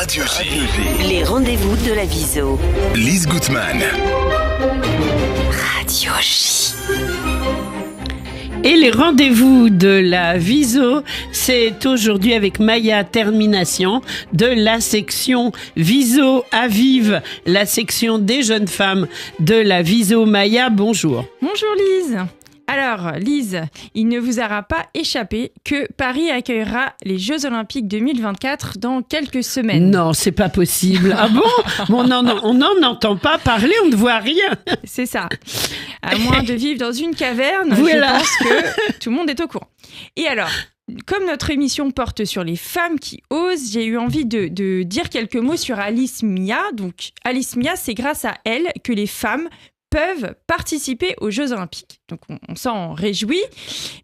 Radio J. Les rendez-vous de la Viso. Lise Gutmann. Radio J. Et les rendez-vous de la Viso, c'est aujourd'hui avec Maya Termination de la section Viso à Vive, la section des jeunes femmes de la Viso. Maya, bonjour. Bonjour Lise. Alors Lise, il ne vous aura pas échappé que Paris accueillera les Jeux Olympiques 2024 dans quelques semaines. Non, c'est pas possible. Ah bon? On n'en entend pas parler, on ne voit rien. C'est ça. À moins de vivre dans une caverne, voilà. Je pense que tout le monde est au courant. Et alors, comme notre émission porte sur les femmes qui osent, j'ai eu envie de dire quelques mots sur Alice Mia. Donc Alice Mia, c'est grâce à elle que les femmes peuvent participer aux Jeux Olympiques. Donc on s'en réjouit,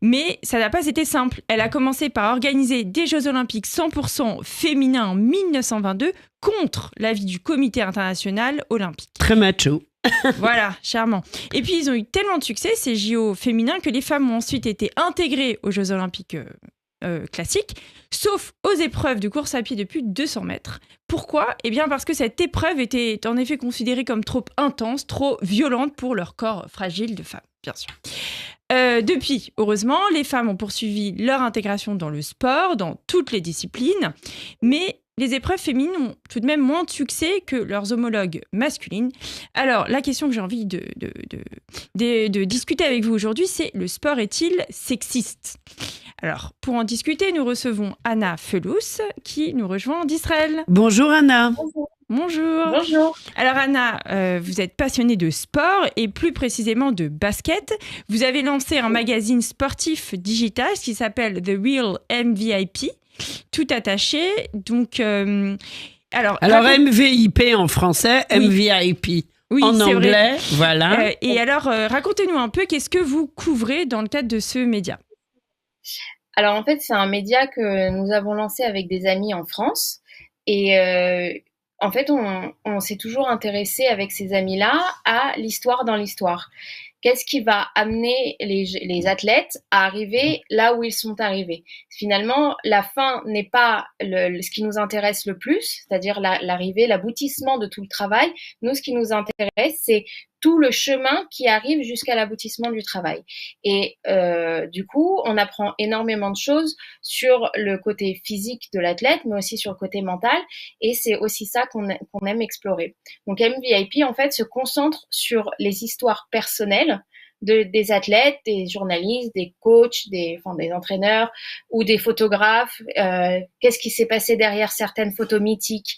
mais ça n'a pas été simple. Elle a commencé par organiser des Jeux Olympiques 100% féminins en 1922 contre l'avis du Comité international olympique. Très macho. Voilà, charmant. Et puis ils ont eu tellement de succès, ces JO féminins, que les femmes ont ensuite été intégrées aux Jeux Olympiques classiques, sauf aux épreuves de course à pied de plus de 200 mètres. Pourquoi ? Eh bien parce que cette épreuve était en effet considérée comme trop intense, trop violente pour leur corps fragile de femme, bien sûr. Depuis, heureusement, les femmes ont poursuivi leur intégration dans le sport, dans toutes les disciplines, mais les épreuves féminines ont tout de même moins de succès que leurs homologues masculines. Alors, la question que j'ai envie de discuter avec vous aujourd'hui, c'est: le sport est-il sexiste ? Alors, pour en discuter, nous recevons Anna Felous, qui nous rejoint d'Israël. Bonjour Anna. Bonjour. Bonjour. Alors Anna, vous êtes passionnée de sport et plus précisément de basket. Vous avez lancé un magazine sportif digital qui s'appelle The Real MVP, tout attaché. Donc, alors MVIP en français, Oui. MVP oui, en c'est anglais, vrai. voilà. Et alors, racontez-nous un peu, qu'est-ce que vous couvrez dans le cadre de ce média ? Alors en fait, c'est un média que nous avons lancé avec des amis en France. Et en fait, on s'est toujours intéressé avec ces amis-là à l'histoire dans l'histoire. Qu'est-ce qui va amener les athlètes à arriver là où ils sont arrivés ? Finalement, la fin n'est pas ce qui nous intéresse le plus, c'est-à-dire l'arrivée, l'aboutissement de tout le travail. Nous, ce qui nous intéresse, c'est tout le chemin qui arrive jusqu'à l'aboutissement du travail. Et du coup, on apprend énormément de choses sur le côté physique de l'athlète, mais aussi sur le côté mental. Et c'est aussi ça qu'on aime explorer. Donc MVP, en fait, se concentre sur les histoires personnelles des athlètes, des journalistes, des coachs, des entraîneurs ou des photographes. Qu'est-ce qui s'est passé derrière certaines photos mythiques,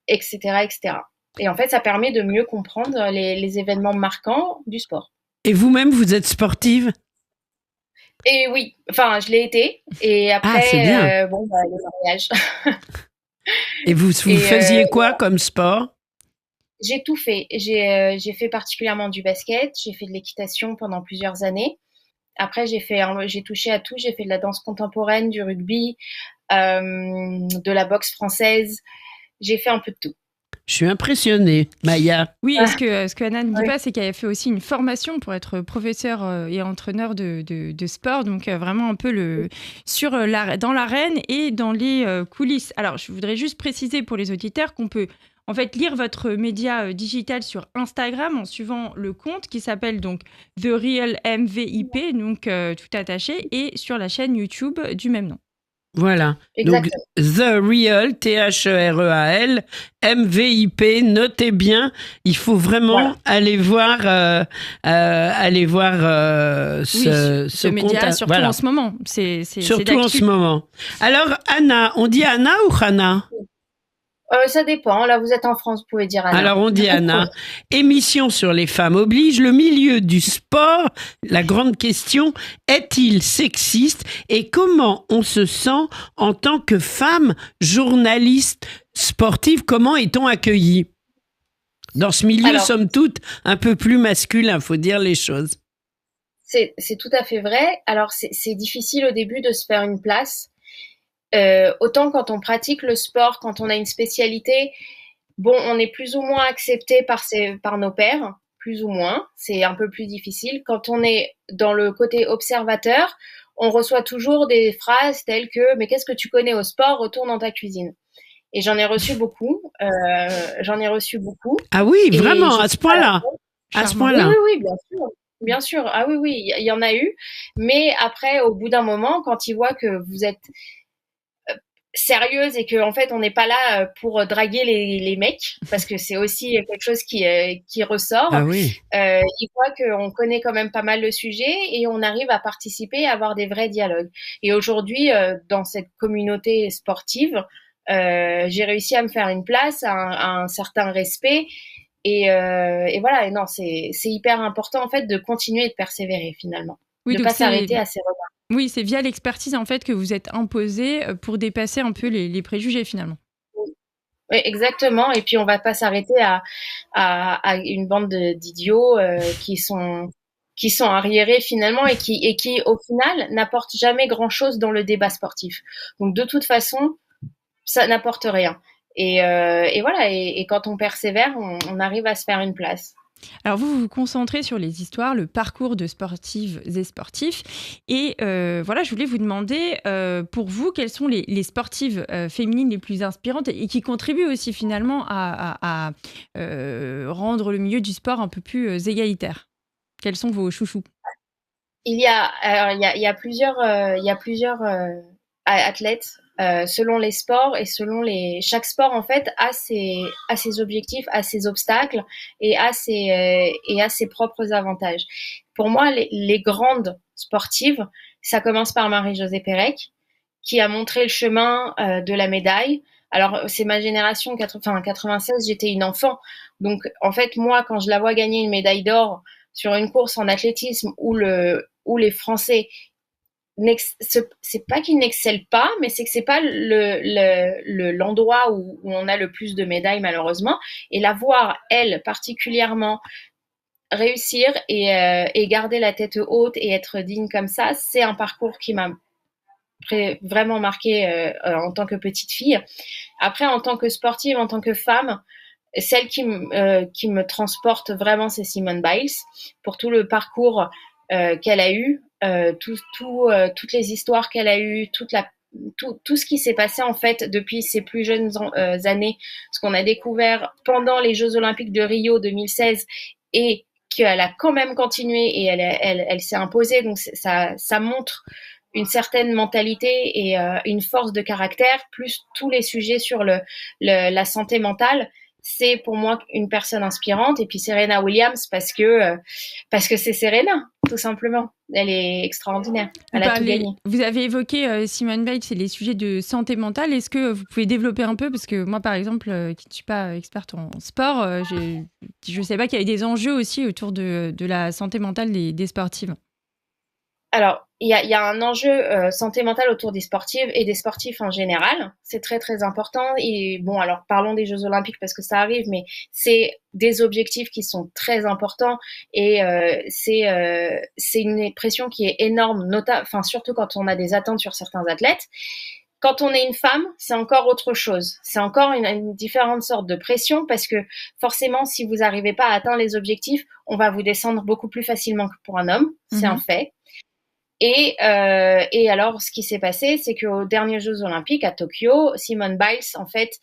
etc., etc. Et en fait, ça permet de mieux comprendre les événements marquants du sport. Et vous-même, vous êtes sportive ? Et oui, je l'ai été. Et après, c'est bien. le mariage. Et vous faisiez quoi comme sport ? J'ai tout fait. J'ai fait particulièrement du basket. J'ai fait de l'équitation pendant plusieurs années. Après, j'ai touché à tout. J'ai fait de la danse contemporaine, du rugby, de la boxe française. J'ai fait un peu de tout. Je suis impressionnée, Maya. Oui, ce que Anna ne dit pas, c'est qu'elle a fait aussi une formation pour être professeure et entraîneur de sport. Donc, vraiment un peu dans l'arène et dans les coulisses. Alors, je voudrais juste préciser pour les auditeurs qu'on peut en fait lire votre média digital sur Instagram en suivant le compte qui s'appelle donc The Real MVP, donc tout attaché, et sur la chaîne YouTube du même nom. Voilà. Exactement. Donc, The Real, THEREAL, MVP, notez bien, il faut vraiment aller voir ce média, compte. surtout en ce moment. Surtout en ce moment. Alors, Anna, on dit Anna ou Hana ? Ça dépend. Là, vous êtes en France, vous pouvez dire Anna. Alors, on dit Anna. Émission sur les femmes oblige. Le milieu du sport, la grande question, est-il sexiste ? Et comment on se sent en tant que femme journaliste sportive ? Comment est-on accueilli ? Dans ce milieu, somme toute, un peu plus masculin, faut dire les choses. C'est tout à fait vrai. Alors, c'est difficile au début de se faire une place. Autant quand on pratique le sport, quand on a une spécialité, on est plus ou moins accepté par nos pairs, plus ou moins. C'est un peu plus difficile. Quand on est dans le côté observateur, on reçoit toujours des phrases telles que « Mais qu'est-ce que tu connais au sport ? Retourne dans ta cuisine ». Et j'en ai reçu beaucoup. Ah oui, Et vraiment, je à ce suis pas la point-là. À ce Charmant. Oui, point-là. oui, oui, bien sûr. Bien sûr. Ah oui, oui, il y en a eu. Mais après, au bout d'un moment, quand ils voient que vous êtes sérieuse et que en fait on n'est pas là pour draguer les mecs, parce que c'est aussi quelque chose qui ressort. Ah oui. Ils voient qu'on connaît quand même pas mal le sujet et on arrive à participer, à avoir des vrais dialogues. Et aujourd'hui, dans cette communauté sportive, j'ai réussi à me faire une place, à un certain respect. Et voilà. Et non, c'est hyper important en fait de continuer et de persévérer finalement, Oui, de donc pas s'arrêter à ces remarques. oui, c'est via l'expertise en fait que vous êtes imposé pour dépasser un peu les préjugés finalement. Oui, exactement. Et puis on va pas s'arrêter à une bande d'idiots qui sont arriérés finalement et qui au final n'apportent jamais grand chose dans le débat sportif. Donc de toute façon, ça n'apporte rien. Et voilà. Et quand on persévère, on arrive à se faire une place. Alors vous vous concentrez sur les histoires, le parcours de sportives et sportifs. Et voilà, je voulais vous demander, pour vous, quelles sont les sportives féminines les plus inspirantes et qui contribuent aussi finalement à rendre le milieu du sport un peu plus égalitaire. Quels sont vos chouchous? Il y a plusieurs athlètes selon les sports et chaque sport en fait a ses objectifs, a ses obstacles et a ses propres avantages. Pour moi, les grandes sportives, ça commence par Marie-Josée Pérec qui a montré le chemin de la médaille. Alors, c'est ma génération, 96, j'étais une enfant. Donc, en fait, moi, quand je la vois gagner une médaille d'or sur une course en athlétisme où les Français, c'est pas qu'ils n'excellent pas, mais c'est que c'est pas l'endroit où on a le plus de médailles, malheureusement. Et la voir, elle, particulièrement, réussir et garder la tête haute et être digne comme ça, c'est un parcours qui m'a vraiment marqué en tant que petite fille. Après, en tant que sportive, en tant que femme, celle qui me transporte vraiment, c'est Simone Biles, pour tout le parcours qu'elle a eu, toutes les histoires qu'elle a eues, tout ce qui s'est passé en fait depuis ses plus jeunes années, ce qu'on a découvert pendant les Jeux Olympiques de Rio 2016 et qu'elle a quand même continué et elle s'est imposée. Donc ça montre une certaine mentalité et une force de caractère, plus tous les sujets sur la santé mentale. C'est pour moi une personne inspirante. Et puis Serena Williams parce que c'est Serena, tout simplement. Elle est extraordinaire. Elle a tout gagné. Vous avez évoqué Simone Biles et les sujets de santé mentale. Est-ce que vous pouvez développer un peu? Parce que moi, par exemple, qui ne suis pas experte en sport, je ne sais pas qu'il y avait des enjeux aussi autour de la santé mentale des sportives. Alors, il y a un enjeu santé mentale autour des sportives et des sportifs en général. C'est très, très important. Et bon, alors parlons des Jeux Olympiques parce que ça arrive, mais c'est des objectifs qui sont très importants et c'est une pression qui est énorme, surtout quand on a des attentes sur certains athlètes. Quand on est une femme, c'est encore autre chose. C'est encore une différente sorte de pression parce que forcément, si vous n'arrivez pas à atteindre les objectifs, on va vous descendre beaucoup plus facilement que pour un homme. C'est un fait. Et alors, ce qui s'est passé, c'est qu'aux derniers Jeux Olympiques à Tokyo, Simone Biles, en fait,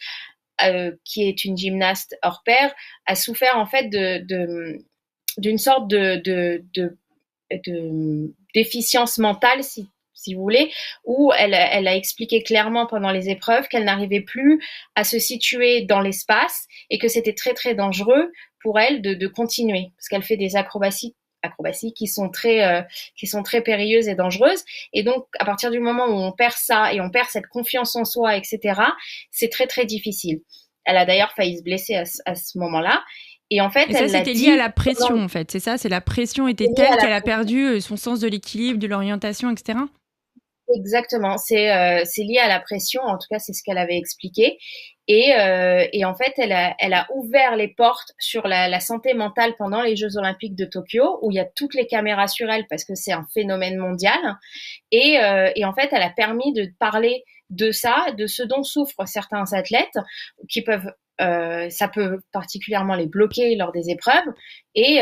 qui est une gymnaste hors pair, a souffert en fait d'une sorte de déficience mentale, si vous voulez, où elle a expliqué clairement pendant les épreuves qu'elle n'arrivait plus à se situer dans l'espace et que c'était très très dangereux pour elle de continuer parce qu'elle fait des acrobaties qui sont très périlleuses et dangereuses. Et donc, à partir du moment où on perd ça et on perd cette confiance en soi, etc., c'est très, très difficile. Elle a d'ailleurs failli se blesser à ce moment-là. Et en fait, et ça, c'était lié à la pression, en fait. C'est ça, c'est la pression était telle qu'elle a perdu son sens de l'équilibre, de l'orientation, etc. Exactement, c'est lié à la pression, en tout cas c'est ce qu'elle avait expliqué. Et en fait, elle a ouvert les portes sur la santé mentale pendant les Jeux Olympiques de Tokyo, où il y a toutes les caméras sur elle parce que c'est un phénomène mondial. Et en fait, elle a permis de parler de ça, de ce dont souffrent certains athlètes qui peuvent ça peut particulièrement les bloquer lors des épreuves. Et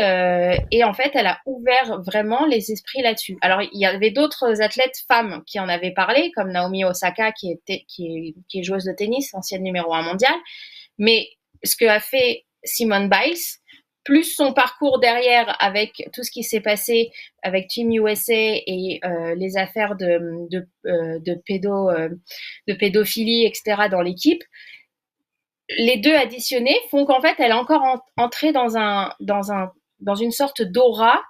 en fait, elle a ouvert vraiment les esprits là-dessus. Alors, il y avait d'autres athlètes femmes qui en avaient parlé, comme Naomi Osaka, qui est joueuse de tennis, ancienne numéro 1 mondiale. Mais ce que a fait Simone Biles, plus son parcours derrière avec tout ce qui s'est passé avec Team USA et les affaires de pédophilie, etc. dans l'équipe, les deux additionnés font qu'en fait, elle est encore entrée dans une sorte d'aura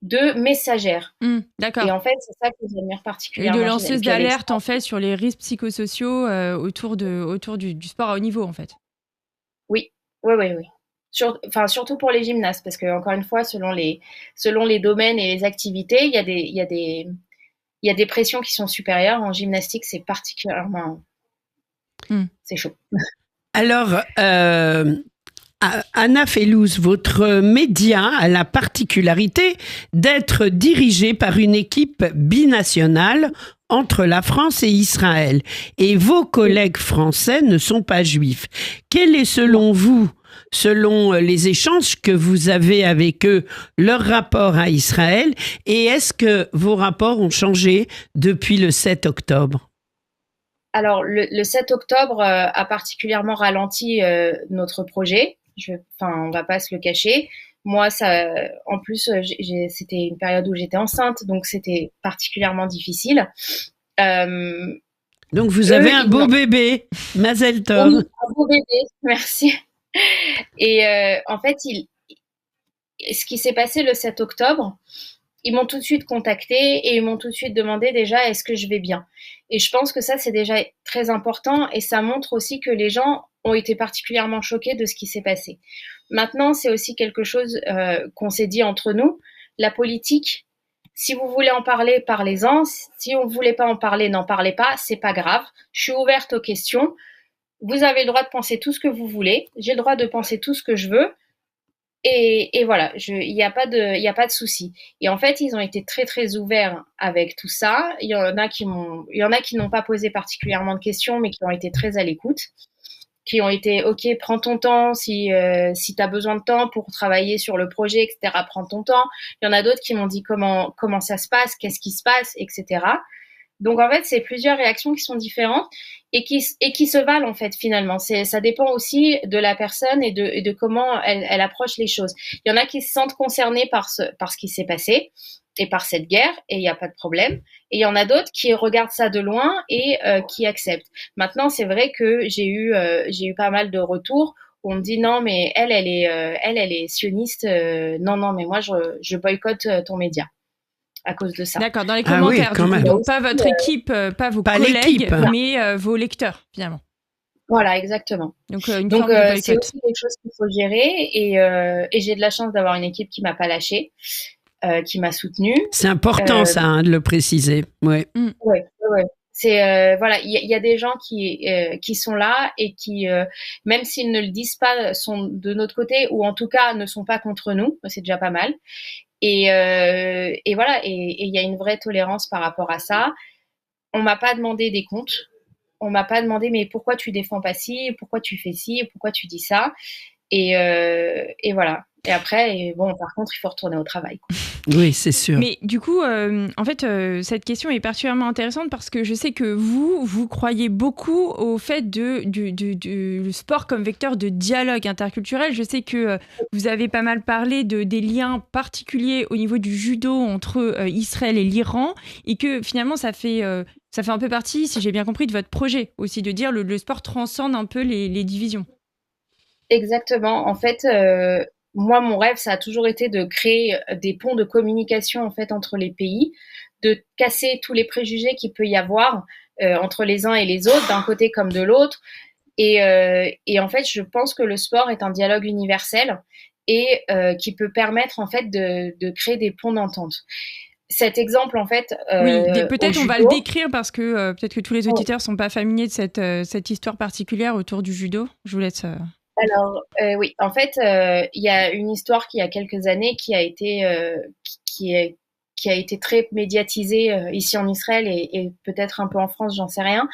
de messagère. D'accord. Et en fait, c'est ça que j'admire particulièrement. Et de lanceuse d'alerte, en fait, sur les risques psychosociaux autour du sport à haut niveau, en fait. Oui. Surtout pour les gymnastes, parce que encore une fois, selon les domaines et les activités, il y a des pressions qui sont supérieures. En gymnastique, c'est particulièrement, c'est chaud. Alors, Anna Fellouz, votre média a la particularité d'être dirigé par une équipe binationale entre la France et Israël. Et vos collègues français ne sont pas juifs. Quel est selon vous, selon les échanges que vous avez avec eux, leur rapport à Israël? Et est-ce que vos rapports ont changé depuis le 7 octobre? Alors, le 7 octobre a particulièrement ralenti notre projet. On va pas se le cacher. Moi, en plus, c'était une période où j'étais enceinte, donc c'était particulièrement difficile. Donc, vous avez un beau bébé, Mazel Tov. Oui, un beau bébé, merci. Et en fait, ce qui s'est passé le 7 octobre, ils m'ont tout de suite contacté et ils m'ont tout de suite demandé déjà est-ce que je vais bien. Et je pense que ça, c'est déjà très important et ça montre aussi que les gens ont été particulièrement choqués de ce qui s'est passé. Maintenant, c'est aussi quelque chose qu'on s'est dit entre nous. La politique, si vous voulez en parler, parlez-en. Si on ne voulait pas en parler, n'en parlez pas. C'est pas grave. Je suis ouverte aux questions. Vous avez le droit de penser tout ce que vous voulez. J'ai le droit de penser tout ce que je veux. Et voilà, il n'y a pas de souci. Et en fait, ils ont été très très ouverts avec tout ça. Il y en a qui n'ont pas posé particulièrement de questions, mais qui ont été très à l'écoute, qui ont été ok, prends ton temps si tu as besoin de temps pour travailler sur le projet, etc. Prends ton temps. Il y en a d'autres qui m'ont dit comment ça se passe, qu'est-ce qui se passe, etc. Donc en fait, c'est plusieurs réactions qui sont différentes et qui se valent en fait finalement. Ça dépend aussi de la personne et de comment elle approche les choses. Il y en a qui se sentent concernés par ce qui s'est passé et par cette guerre et il n'y a pas de problème. Et il y en a d'autres qui regardent ça de loin et qui acceptent. Maintenant, c'est vrai que j'ai eu pas mal de retours où on me dit non mais elle est sioniste. Non mais moi je boycotte ton média. À cause de ça. D'accord, dans les commentaires. Ah oui, donc pas votre équipe, pas vos collègues, mais vos lecteurs, finalement. Voilà, exactement. Donc c'est aussi quelque chose qu'il faut gérer et j'ai de la chance d'avoir une équipe qui m'a pas lâchée, qui m'a soutenue. C'est important ça, de le préciser. Ouais. Ouais. C'est voilà, il y a des gens qui sont là et qui, même s'ils ne le disent pas, sont de notre côté ou en tout cas ne sont pas contre nous. C'est déjà pas mal. Et voilà, et il y a une vraie tolérance par rapport à ça. On m'a pas demandé des comptes. On m'a pas demandé mais pourquoi tu défends pas ci, pourquoi tu fais ci, pourquoi tu dis ça. Et voilà. Et après, par contre, il faut retourner au travail, quoi. Oui, c'est sûr. Mais du coup, en fait, cette question est particulièrement intéressante parce que je sais que vous croyez beaucoup au fait du sport comme vecteur de dialogue interculturel. Je sais que vous avez pas mal parlé des liens particuliers au niveau du judo entre Israël et l'Iran et que finalement, ça fait un peu partie, si j'ai bien compris, de votre projet aussi, de dire le sport transcende un peu les divisions. Exactement. En fait, moi, mon rêve, ça a toujours été de créer des ponts de communication en fait entre les pays, de casser tous les préjugés qu'il peut y avoir entre les uns et les autres, d'un côté comme de l'autre. Et en fait, je pense que le sport est un dialogue universel et qui peut permettre en fait de créer des ponts d'entente. Cet exemple, en fait, oui, peut-être on va le décrire parce que peut-être que tous les auditeurs sont pas familiers de cette histoire particulière autour du judo. Je vous laisse. Alors oui, en fait, il y a une histoire qui, il y a quelques années, qui qui a été très médiatisé ici en Israël et peut-être un peu en France, j'en sais rien.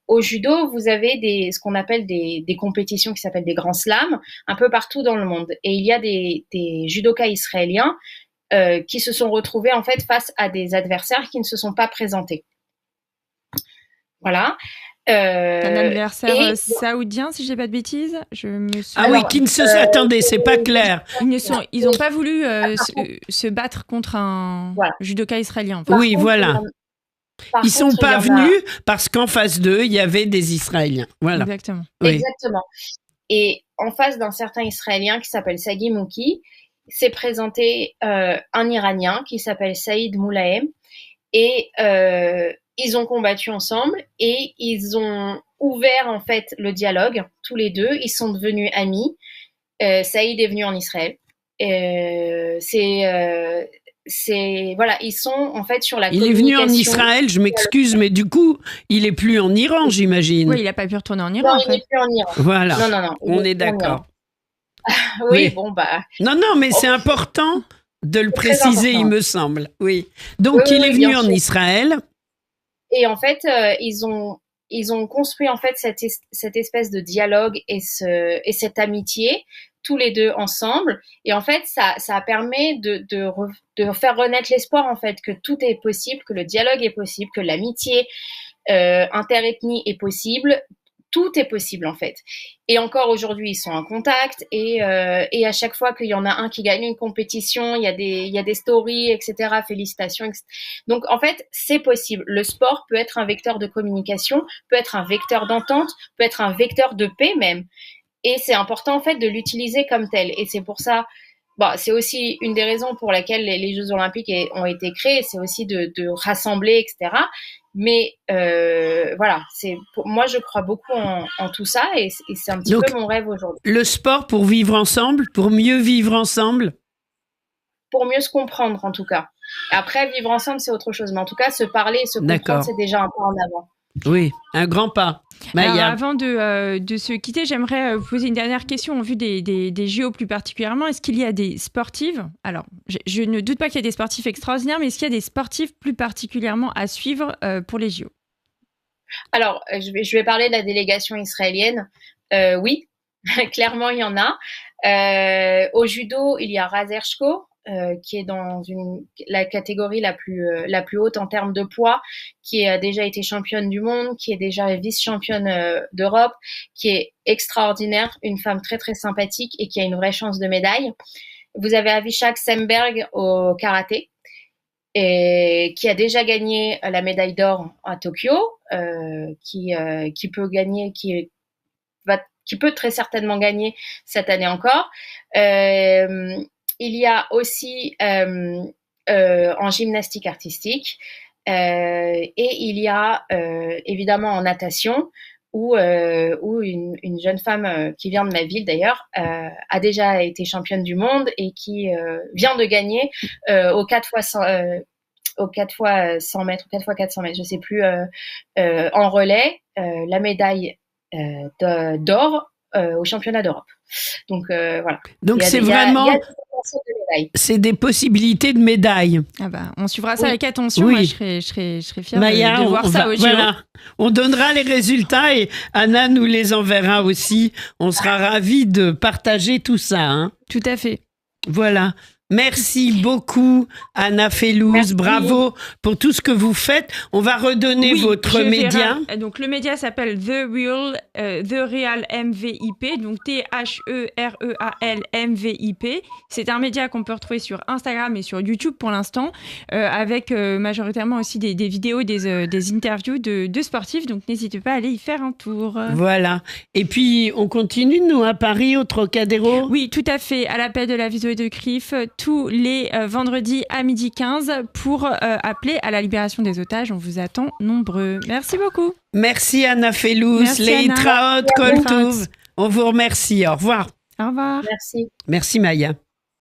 Au judo, vous avez ce qu'on appelle des compétitions qui s'appellent des grands slams un peu partout dans le monde. Et il y a des judokas israéliens qui se sont retrouvés en fait face à des adversaires qui ne se sont pas présentés. Voilà. Un adversaire saoudien, si je dis pas de bêtises. Qui ne attendez, c'est pas clair. Ils n'ont pas voulu se battre contre un judoka israélien. Oui, voilà. Ils sont pas venus parce qu'en face d'eux, il y avait des Israéliens. Voilà. Exactement. Oui. Exactement. Et en face d'un certain Israélien qui s'appelle Sagi Mouki, s'est présenté un Iranien qui s'appelle Saïd Moulahem. Et ils ont combattu ensemble et ils ont ouvert en fait le dialogue tous les deux. Ils sont devenus amis. Saïd est venu en Israël. Ils sont en fait sur la communication. Il est venu en Israël, je m'excuse, mais du coup, il est plus en Iran, j'imagine. Oui, il n'a pas pu retourner en Iran. Non, il n'est plus en Iran. Voilà. Non. On est d'accord. Oui, bon bah. Non, mais c'est important de le préciser, il me semble. Oui. Donc, il est venu en Israël. Et en fait, ils ont construit en fait cette espèce de dialogue et cette amitié tous les deux ensemble. Et en fait, ça permet de faire renaître l'espoir en fait que tout est possible, que le dialogue est possible, que l'amitié interethnie est possible. Tout est possible en fait. Et encore aujourd'hui, ils sont en contact et à chaque fois qu'il y en a un qui gagne une compétition, il y a des stories, etc. Félicitations. Etc. Donc en fait, c'est possible. Le sport peut être un vecteur de communication, peut être un vecteur d'entente, peut être un vecteur de paix même. Et c'est important en fait de l'utiliser comme tel. Et c'est pour ça, c'est aussi une des raisons pour laquelle les Jeux Olympiques ont été créés, c'est aussi de rassembler, etc. Mais voilà, moi je crois beaucoup en tout ça et c'est un petit peu mon rêve aujourd'hui. Le sport pour vivre ensemble, pour mieux vivre ensemble? Pour mieux se comprendre en tout cas. Après, vivre ensemble c'est autre chose, mais en tout cas se parler et se comprendre c'est déjà un pas en avant. Oui, un grand pas. Alors, avant de se quitter, j'aimerais vous poser une dernière question en vue des JO plus particulièrement. Est-ce qu'il y a des sportives? Alors, je ne doute pas qu'il y ait des sportifs extraordinaires, mais est-ce qu'il y a des sportifs plus particulièrement à suivre pour les JO? Alors, je vais parler de la délégation israélienne. Oui, clairement, il y en a. Au judo, il y a Raz Hershko, qui est dans la catégorie la plus haute en termes de poids, qui a déjà été championne du monde, qui est déjà vice-championne d'Europe, qui est extraordinaire, une femme très très sympathique et qui a une vraie chance de médaille. Vous avez Avishak Semberg au karaté, et qui a déjà gagné la médaille d'or à Tokyo, qui peut gagner, qui peut très certainement gagner cette année encore. Il y a aussi en gymnastique artistique et il y a évidemment en natation où une jeune femme qui vient de ma ville d'ailleurs a déjà été championne du monde et qui vient de gagner aux 4 fois 100 mètres, 4 fois 400 mètres, je sais plus, en relais, la médaille d'or au championnat d'Europe. Donc voilà. Donc c'est vraiment c'est des possibilités de médailles. Ah bah, on suivra ça avec attention. Moi, je serais fière de voir ça au JO. Voilà. On donnera les résultats et Anna nous les enverra aussi. On sera ravis de partager tout ça. Hein. Tout à fait. Voilà. Merci beaucoup, Anna Fellouz. Bravo pour tout ce que vous faites. On va redonner votre média. Donc, le média s'appelle The Real MVP, donc THEREAL MVP. C'est un média qu'on peut retrouver sur Instagram et sur YouTube pour l'instant, avec majoritairement aussi des vidéos, des interviews de sportifs. Donc, n'hésitez pas à aller y faire un tour. Voilà. Et puis, on continue, nous, à Paris, au Trocadéro? Oui, tout à fait. À l'appel de la Viso et de CRIF, tous les vendredis à 12h15 pour appeler à la libération des otages. On vous attend nombreux. Merci beaucoup. Merci Anna Fellouz, Leitraot, Koltouv. On vous remercie. Au revoir. Au revoir. Merci. Merci Maya.